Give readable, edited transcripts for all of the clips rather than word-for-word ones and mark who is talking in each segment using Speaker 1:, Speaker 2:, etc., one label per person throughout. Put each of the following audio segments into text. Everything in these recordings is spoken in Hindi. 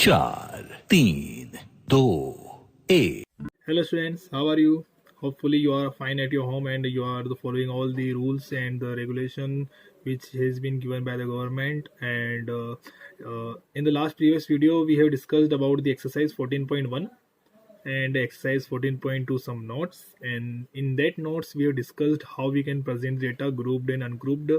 Speaker 1: 4 3 2 1
Speaker 2: Hello students, how are you? Hopefully you are fine at your home and you are following all the rules and the regulation which has been given by the government. And in the last previous video we have discussed about the exercise 14.1 and exercise 14.2 some notes, and in that notes we have discussed how we can present data grouped and ungrouped,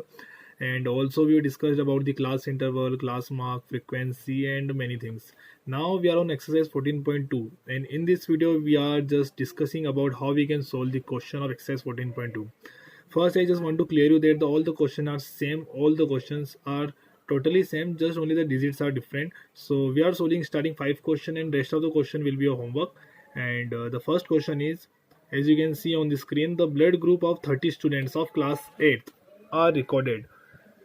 Speaker 2: and also we discussed about the class interval, class mark, frequency, and many things. Now we are on exercise 14.2, and in this video we are just discussing about how we can solve the question of exercise 14.2. First, I just want to clear you that all the questions are same, all the questions are totally same, just only the digits are different. So we are solving starting 5 question, and rest of the question will be your homework. And the first question is, as you can see on the screen, the blood group of 30 students of class 8 are recorded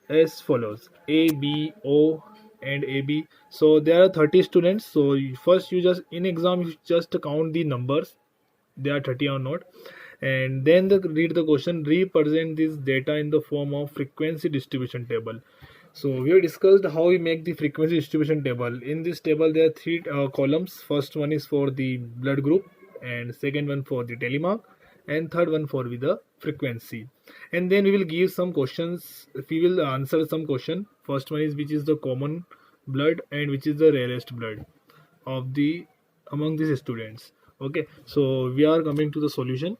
Speaker 2: as follows: A, B, O, and AB. So there are 30 students. So first you just in exam you just count the numbers, they are 30 or not, and then read the question. Represent this data in the form of frequency distribution table. So we have discussed how we make the frequency distribution table. In this table there are three columns. First one is for the blood group, and second one for the telemark, and third one for the frequency. And then we will give some questions, we will answer some question. First one is which is the common blood and which is the rarest blood of the among these students. Okay, so we are coming to the solution.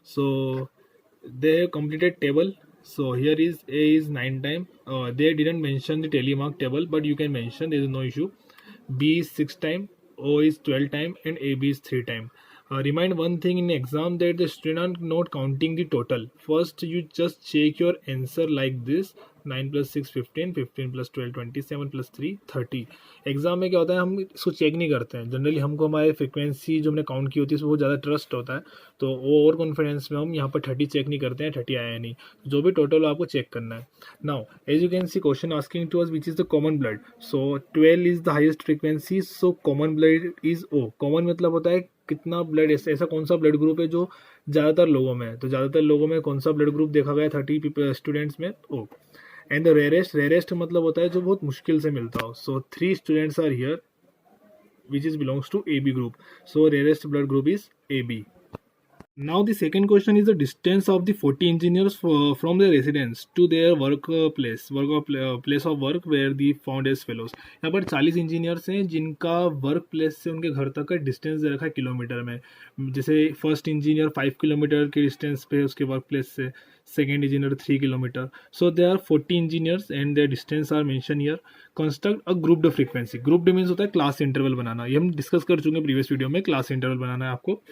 Speaker 2: So they have completed table. So here is A is 9 time. They didn't mention the telemark table, but you can mention, there is no issue. B is 6 time, O is 12 time, and AB is 3 time. Remind one thing in exam that the student not counting the total. First you just check your answer like this: 9 plus 6 15, 15 plus 12 27 plus 3 30. Exam में क्या होता है, हम इसको चेक नहीं करते हैं जनरली, हमको हमारे फ्रिक्वेंसी जो हमने काउंट की होती है उसमें बहुत ज़्यादा ट्रस्ट होता है, तो वो ओवर कॉन्फिडेंस में हम यहाँ पर 30 चेक नहीं करते हैं, 30 आया है नहीं, जो भी टोटल आपको चेक करना है. Now as you can see question asking to us which is the common blood. So 12 is the highest frequency, so common blood is O. Common मतलब होता है कितना ब्लड, ऐसा कौन सा ब्लड ग्रुप है जो ज़्यादातर लोगों में है, तो ज़्यादातर लोगों में कौन सा ब्लड ग्रुप देखा गया 30 स्टूडेंट्स में, O. एंड द रेरेस्ट मतलब होता है जो बहुत मुश्किल से मिलता हो. So 3 students are here which is belongs to AB group. So rarest blood group is AB. Now the second question is the distance of the 40 engineers from their residence to their place of work where the found as follows. यहाँ पर 40 इंजीनियर्स हैं जिनका वर्क प्लेस से उनके घर तक का डिस्टेंस दे रखा है किलोमीटर में. जैसे फर्स्ट इंजीनियर 5 किलोमीटर के डिस्टेंस पे है उसके वर्क प्लेस से, second engineer 3 kilometre. So they are 40 engineers and their distance are mention here. Construct a grouped frequency. Grouped means होता है क्लास इंटरवल बनाना, ये हम डिस्कस कर चुके हैं प्रीवियस वीडियो में. क्लास इंटरवल बनाना है आपको,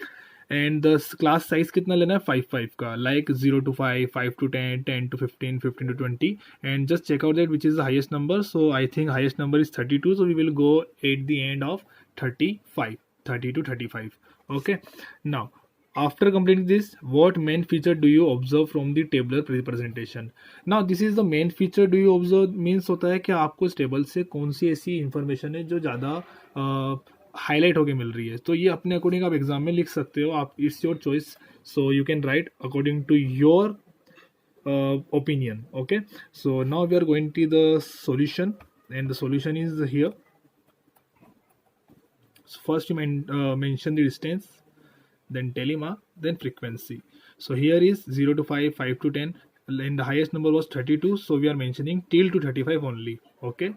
Speaker 2: एंड द क्लास साइज कितना लेना है 5 का, like 0 to 5, 5 to 10, 10 to 15, 15 to 20, and just check out that which is the highest number. So I think highest number is 32, so we will go at the end of 35, 30 to 35. Okay, now after completing this, what main feature do you observe from the tabular representation? Now this is the main feature do you observe means होता है कि आपको इस टेबल से कौन सी ऐसी इंफॉर्मेशन है जो ज़्यादा हाईलाइट होके मिल रही है, तो ये अपने अकॉर्डिंग आप एग्जाम में लिख सकते हो. आप it's your choice, so you can write according to your opinion. Okay, so now we are going to the solution, and the solution is here. So first you mention the distance, then telemark, then frequency. So here is 0 to 5, 5 to 10, and the highest number was 32, so we are mentioning till to 35 only. Okay,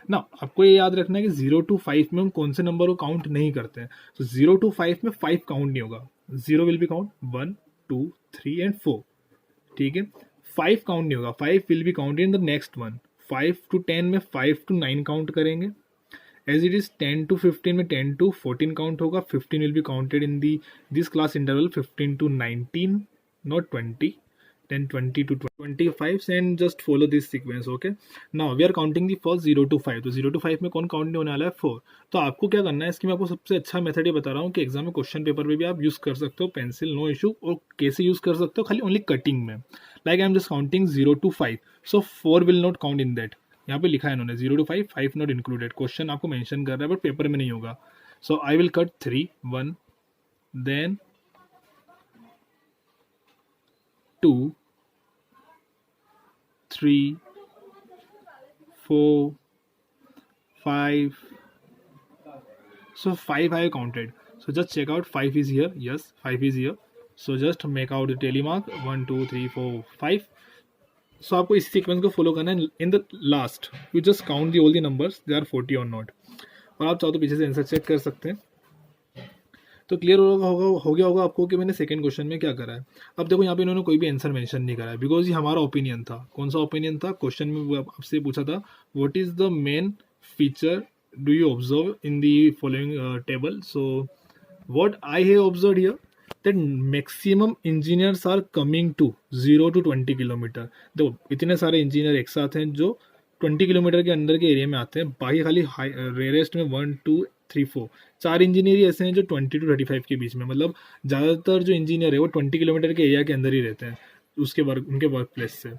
Speaker 2: ना आपको ये याद रखना है कि 0 to 5 में हम कौन से नंबर को काउंट नहीं करते हैं. तो 0 to 5 में 5 काउंट नहीं होगा, 0 विल बी काउंट 1 2 3 एंड 4. ठीक है, 5 काउंट नहीं होगा, 5 will be counted in the next one. 5 to 10 में 5 to 9 काउंट करेंगे. एज इट इज 10 to 15 में 10 to 14 काउंट होगा. 15 will be counted in this class interval 15 to 19, not 20. then 20 to 25, and just follow this sequence. Okay, now we are counting the first 0 to 5. तो 0 to 5 में कौन काउंट नहीं होने वाला है 4. तो आपको क्या करना है, इसकी मैं आपको सबसे अच्छा मेथड ये बता रहा हूँ कि एग्जाम में क्वेश्चन पेपर में भी आप यूज़ कर सकते हो पेंसिल, नो इशू. और कैसे यूज़ कर सकते हो, खाली ओनली कटिंग में. Like I am just counting 0 to 5, so 4 will not count in that. यहाँ पे लिखा है इन्होंने 0 to 5, 5 नॉट इंक्लूडेड. क्वेश्चन आपको मेंशन कर रहा है बट पेपर में नहीं होगा. सो I will cut 3, 1, then 2, 3, 4, 5. So 5 I have counted. So just check out 5 is here. Yes, 5 is here. So just make out the tally mark 1 2 3 4 5. So आपको इस सीक्वेंस को फॉलो करना है. In the last you just count the all the numbers, they are 40 और नॉट. और आप चाहो तो पीछे से आंसर चेक कर सकते हैं. तो क्लियर हो गया होगा आपको कि मैंने सेकंड क्वेश्चन में क्या करा है. अब देखो यहाँ पे इन्होंने कोई भी आंसर मेंशन नहीं करा है, बिकॉज ये हमारा ओपिनियन था. कौन सा ओपिनियन था? क्वेश्चन में वो आपसे पूछा था what is the main feature do you observe in the following table. So what I have observe here that maximum engineers are coming to 0 to 20 kilometre. देखो इतने सारे इंजीनियर एक साथ हैं जो 20 किलोमीटर के अंदर के एरिया में आते हैं. बाकी खाली रेयरेस्ट में 1 2 3 4 4 इंजीनियर ही ऐसे हैं जो 20 to 35 के बीच में, मतलब ज़्यादातर जो इंजीनियर है वो 20 किलोमीटर के एरिया के अंदर ही रहते हैं उनके वर्क प्लेस से.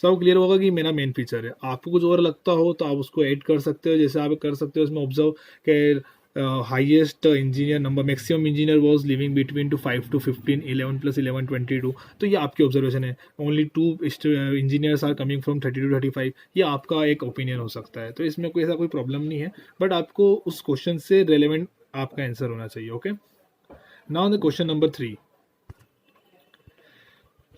Speaker 2: सब क्लियर होगा कि मेरा मेन फीचर है. आपको कुछ और लगता हो तो आप उसको ऐड कर सकते हो. जैसे आप कर सकते हो उसमें ऑब्जर्व के highest engineer number, maximum engineer was living between two 5 to 15, 11 + 11 22. तो ये आपकी ऑब्जर्वेशन है. Only 2 engineers are coming from 30 to 35. ये आपका एक ओपिनियन हो सकता है. तो इसमें कोई ऐसा कोई प्रॉब्लम नहीं है, बट आपको उस क्वेश्चन से रेलेवेंट आपका आंसर होना चाहिए. Okay, now the question number 3.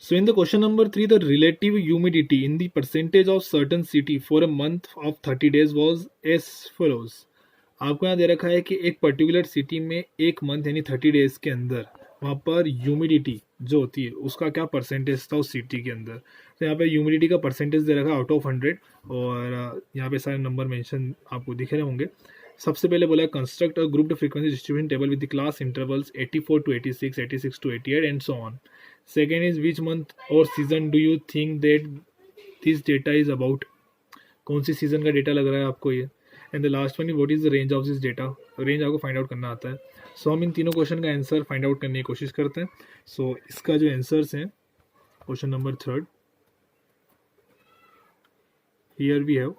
Speaker 2: So in the question number 3, the relative humidity in the percentage of certain city for a month of 30 days was as follows. आपको यहाँ दे रखा है कि एक पर्टिकुलर सिटी में एक मंथ यानी 30 डेज के अंदर वहाँ पर ह्यूमिडिटी जो होती है उसका क्या परसेंटेज था उस सिटी के अंदर. तो यहाँ पे ह्यूमिडिटी का परसेंटेज दे रखा है आउट ऑफ 100 और यहाँ पे सारे नंबर मेंशन आपको दिख रहे होंगे. सबसे पहले बोला construct a grouped frequency distribution table with the class intervals 84 to 86, 86 to 88 and so on. Second is which month और season do you think that this data is about. कौन सी सीजन का डेटा लग रहा है आपको ये. And the last one is what is the range of this data. Range आपको फाइंड आउट करना आता है. सो हम इन तीनों क्वेश्चन का आंसर फाइंड आउट करने की कोशिश करते हैं. सो इसका जो आंसर्स हैं question number 3 here we have.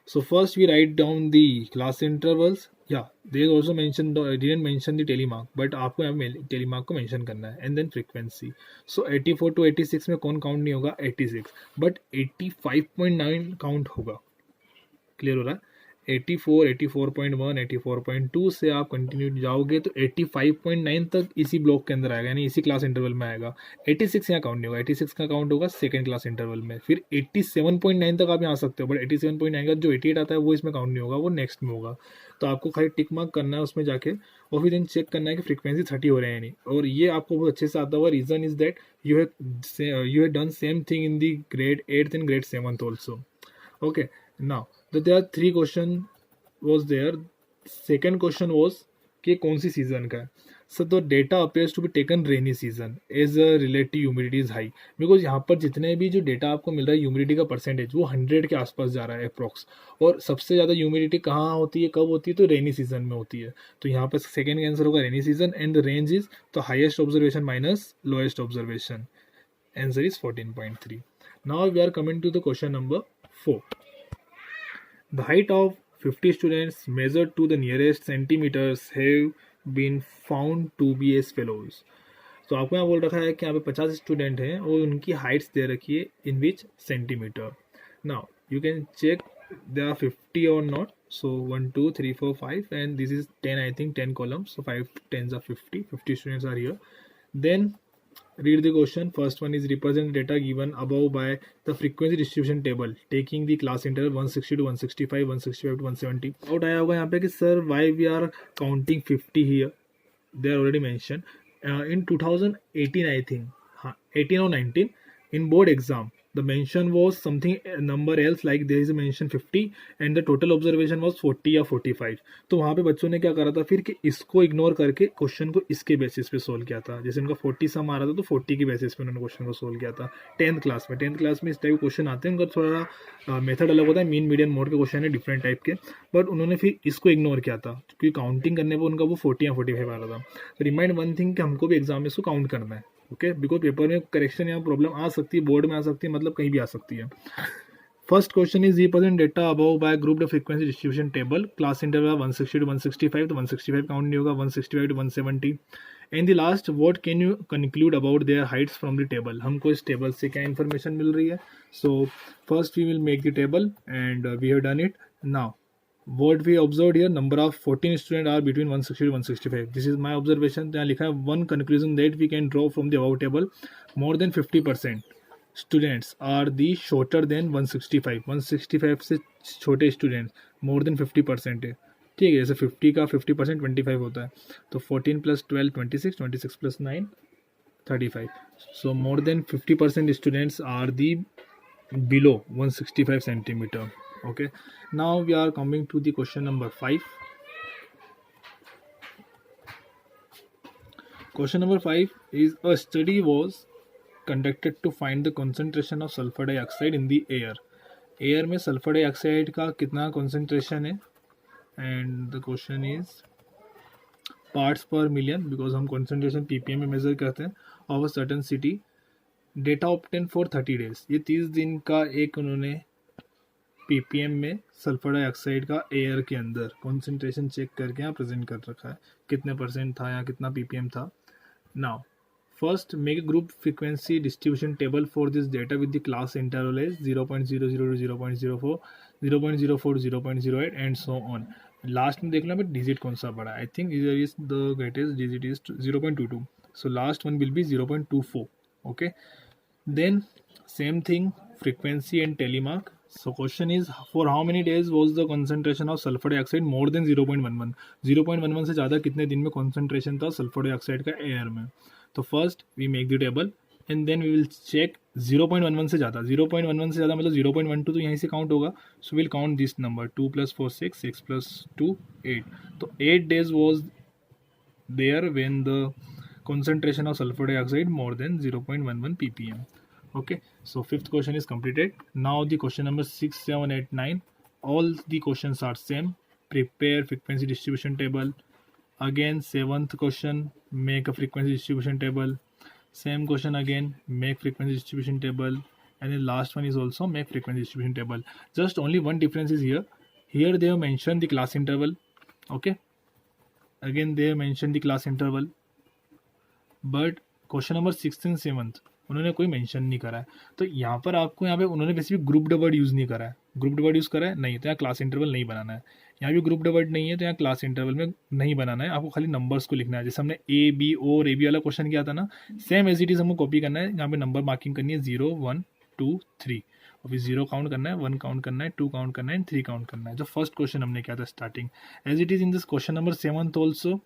Speaker 2: So first we write down the class intervals. Yeah, they also mentioned, didn't mention the telemark, but आपको यहाँ telemark को mention करना है. And then frequency. So 84 to 86 में कौन काउंट नहीं होगा? 86, but 85.9 काउंट होगा. क्लियर हो रहा है? 84, 84.1, 84.2 से आप कंटिन्यू जाओगे तो 85.9 तक इसी ब्लॉक के अंदर आएगा, यानी इसी क्लास इंटरवल में आएगा. 86 यहाँ काउंट नहीं होगा. 86 का काउंट होगा सेकंड क्लास इंटरवल में. फिर 87.9 तक आप यहाँ आ सकते हो, बट 87.9 का जो 88 आता है वो इसमें काउंट नहीं होगा, वो नेक्स्ट में होगा. तो आपको खाली टिक मार्क करना है उसमें जाके और फिर दिन चेक करना है कि फ्रीक्वेंसी 30 हो रहे हैं नहीं. और ये आपको बहुत अच्छे से आता हुआ. Reason is that you have done same thing in the grade 8th and grade 7th also. Okay, now there are 3 question was there. Second question was कि कौन सी सीजन का है. So the data appears to be taken rainy season as a relative humidity is high, because यहाँ पर जितने भी जो डेटा आपको मिल रहा है ह्यूमिडिटी का परसेंटेज वो 100 के आसपास जा रहा है अप्रॉक्स. और सबसे ज़्यादा ह्यूमिडिटी कहाँ होती है, कब होती है? तो रेनी सीजन में होती है. तो यहाँ पर सेकेंड का आंसर होगा rainy season. And the range is तो highest observation minus lowest observation. Answer is 14.3. Now we are coming to the question number 4. The height of 50 students measured to the nearest centimeters have been found to be as follows. तो आपको यहाँ बोल रखा है कि यहाँ पे 50 स्टूडेंट हैं और उनकी हाइट्स दे रखी है in which centimetre. Now you can check they are 50 और not. So 1 2 3 4 5 and this is 10, I think 10 columns. So 5 10s are 50. 50 students are here. Then read the question. First one is represent data given above by the frequency distribution table taking the class interval 160 to 165, 165 to 170. Out आया होगा यहाँ पे कि sir why we are counting 50 here. They are already mentioned in 2018, I think. हाँ, 18 or 19 in board exam. The mention was something number else, like there is a mention 50 and the total observation was 40 या 45. तो वहाँ पे बच्चों ने क्या करा था फिर कि इसको इग्नोर करके क्वेश्चन को इसके बेसिस पे सोल्व किया था. जैसे उनका 40 सम आ रहा था तो 40 के बेसिस पे उन्होंने क्वेश्चन को सोल्व किया था 10th क्लास में. 10th क्लास में इस टाइप के क्वेश्चन आते हैं, उनका थोड़ा मेथड अलग होता है. मीन मीडियन मोड के क्वेश्चन है डिफरेंट टाइप के, बट उन्होंने फिर इसको इग्नोर किया था क्योंकि काउंटिंग करने पर उनका वो 40 या 45 आ रहा था. तो रिमाइंड वन थिंग कि हमको भी एग्जाम में इसको काउंट करना है. ओके, बिकॉज पेपर में करेक्शन या प्रॉब्लम आ सकती है, बोर्ड में आ सकती है, मतलब कहीं भी आ सकती है. First question is represent data above by grouped frequency distribution table. Class interval 160 to 165. तो 165 काउंट नहीं होगा. 165 to 170. And the last, what can you conclude about their heights from the table. हमको इस टेबल से क्या इन्फॉर्मेशन मिल रही है. So first we will make the table and we have done it. Now, what we observed here, number of 14 students are between 160 to 165. This is my observation. यहाँ लिखा है one conclusion that we can draw from the above table, more than 50% students are the shorter than 165. 165 से छोटे students more than 50% है. ठीक है, जैसे 50 का 50% 25 होता है, तो 14 plus 12 26, 26 plus 9 35. So more than 50% students are the below 165 centimeter. Okay, now we are coming to the question number 5. Question number 5 is, a study was conducted to find the concentration of sulfur dioxide in the air. Air में सल्फर डाइऑक्साइड का कितना concentration है, and the question is parts per million, because हम concentration ppm में measure करते हैं, of a certain city. Data obtain for 30 days. ये 30 दिन का एक उन्होंने ppm में सल्फर डाइऑक्साइड का एयर के अंदर कॉन्सेंट्रेशन चेक करके यहाँ प्रेजेंट कर रखा है, कितने परसेंट था या कितना ppm था. Now first make a group frequency distribution table for this data with the class interval as 0.00 to 0.04, 0.04 to 0.08 and so on. Last में देख लो हमें डिजिट कौन सा बड़ा है. I think is the greatest digit is 0.22, so last one will be 0.24. Okay, then same thing, frequency and telemark. So question is, for how many days was the concentration of sulfur dioxide more than 0.11. 0.11 से ज़्यादा कितने दिन में concentration था सल्फर डाइऑक्साइड का एयर में. तो first we make the table and then we will check 0.11 से ज़्यादा. 0.11 से ज़्यादा मतलब 0.12 तो यहीं से काउंट होगा. So will count this number, 2 + 4 6, 6 + 2 8. तो 8 days was there when the concentration of sulfur dioxide more than 0.11 ppm. Okay, so fifth question is completed. Now the question number 6, 7, 8, 9, all the questions are same. Prepare frequency distribution table. Again, seventh question, make a frequency distribution table. Same question again, make frequency distribution table. And the last one is also make frequency distribution table. Just only one difference is here. Here they have mentioned the class interval. Okay, again they have mentioned the class interval, but question number 6 and 7 उन्होंने कोई मेंशन नहीं करा है. तो यहाँ पर आपको यहाँ पे उन्होंने बेसिकली ग्रुप वर्ड यूज़ नहीं करा है. ग्रुप वर्ड यूज़ करा है नहीं, तो यहाँ क्लास इंटरवल नहीं बनाना है. यहाँ भी ग्रुप वर्ड नहीं है, तो यहाँ क्लास इंटरवल में नहीं बनाना है. आपको खाली नंबर्स को लिखना है. जैसे हमने ए बी और ए बी वाला क्वेश्चन किया था ना, सेम एज इट इज़ हमको कॉपी करना है. यहाँ पे नंबर मार्किंग करनी है 0 1 2 3, और फिर 0 काउंट करना है, 1 काउंट करना है, 2 काउंट करना है, 3 काउंट करना है. जो फर्स्ट क्वेश्चन हमने किया था starting, as it is in this question number 7 also.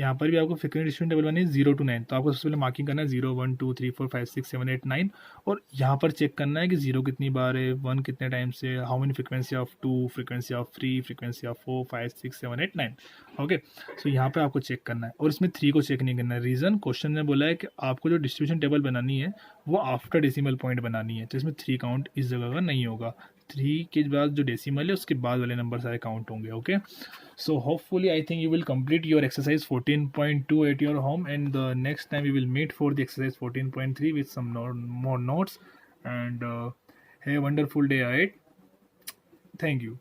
Speaker 2: यहाँ पर भी आपको फ्रीक्वेंसी डिस्ट्रीब्यूशन टेबल बनानी है 0 to 9. तो आपको सबसे पहले मार्किंग करना है 0 1 2 3 4 5 6 7 8 9, और यहाँ पर चेक करना है कि 0 कितनी बार है, 1 कितने टाइम से, how many frequency of 2, frequency of 3, frequency of 4 5 6 7 8 9. Okay, so यहाँ पे आपको चेक करना है, और इसमें 3 को चेक नहीं करना है. रीज़न, क्वेश्चन ने बोला है कि आपको जो डिस्ट्रीब्यूशन टेबल बनानी है वो आफ्टर डेसिमल पॉइंट बनानी है, तो इसमें 3 काउंट इस जगह का नहीं होगा. 3 के बाद जो डेसिमल है उसके बाद वाले नंबर सारे काउंट होंगे. Okay, so hopefully I think you will complete your exercise 14.2 at your home, and the next time we will meet for the exercise 14.3 with some more notes, and have a wonderful day ahead. Thank you.